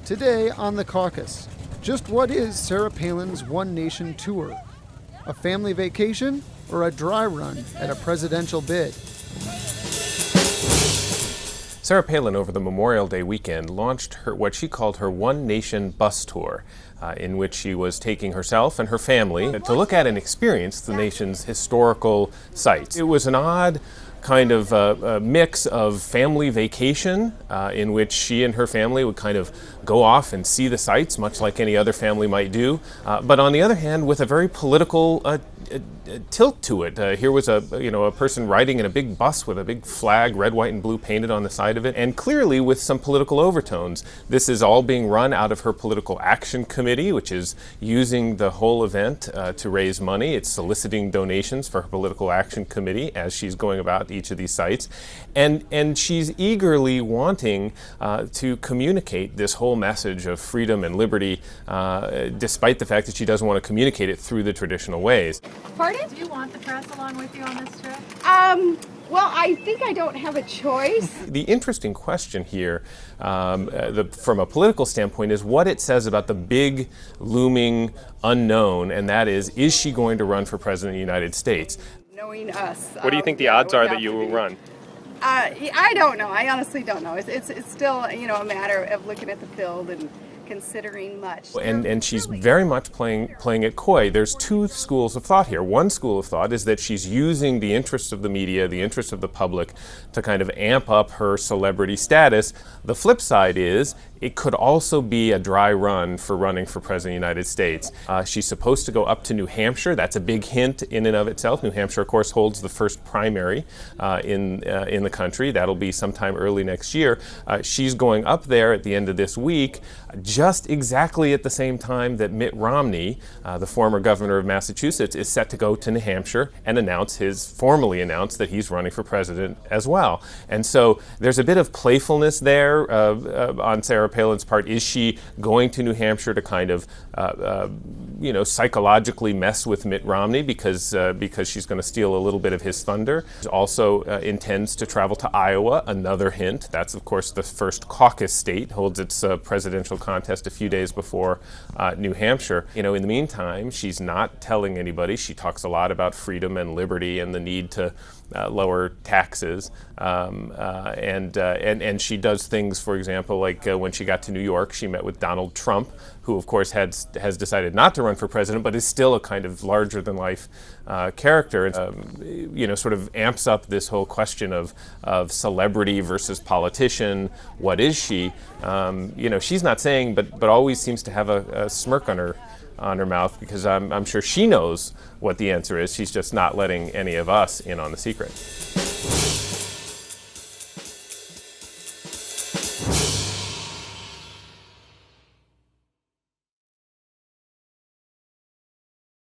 Today on the Caucus, just what is Sarah Palin's One Nation tour? A family vacation or a dry run at a presidential bid? Sarah Palin, over the Memorial Day weekend, launched what she called her One Nation bus tour, in which she was taking herself and her family to look at and experience the nation's historical sites. It was an odd kind of a mix of family vacation, in which she and her family would kind of go off and see the sites, much like any other family might do, but on the other hand, with a very political tilt to it. Here was a person riding in a big bus with a big flag, red, white, and blue, painted on the side of it, and clearly with some political overtones. This is all being run out of her political action committee, which is using the whole event to raise money. It's soliciting donations for her political action committee as she's going about each of these sites, and she's eagerly wanting to communicate this whole message of freedom and liberty, despite the fact that she doesn't want to communicate it through the traditional ways. Pardon? Do you want the press along with you on this trip? Well, I think I don't have a choice. The interesting question here, from a political standpoint, is what it says about the big, looming unknown, and that is she going to run for president of the United States? Knowing us. What do you think the odds are that you will run? I don't know. I honestly don't know. It's still, a matter of looking at the field and considering much. And she's very much playing it coy. There's two schools of thought here. One school of thought is that she's using the interest of the media, the interest of the public, to kind of amp up her celebrity status. The flip side is it could also be a dry run for running for president of the United States. She's supposed to go up to New Hampshire. That's a big hint in and of itself. New Hampshire, of course, holds the first primary in the country. That'll be sometime early next year. She's going up there at the end of this week, just exactly at the same time that Mitt Romney, the former governor of Massachusetts, is set to go to New Hampshire and formally announce that he's running for president as well. And so there's a bit of playfulness there on Sarah Palin's part. Is she going to New Hampshire to kind of, psychologically mess with Mitt Romney because she's going to steal a little bit of his thunder? She also intends to travel to Iowa, another hint. That's, of course, the first caucus state, holds its presidential contest a few days before New Hampshire. In the meantime, she's not telling anybody. She talks a lot about freedom and liberty and the need to lower taxes, and she does things, for example, like when she got to New York, she met with Donald Trump, who of course has decided not to run for president, but is still a kind of larger-than-life character. Sort of amps up this whole question of celebrity versus politician. What is she? She's not saying, but always seems to have a smirk on her mouth, because I'm sure she knows what the answer is. She's just not letting any of us in on the secret.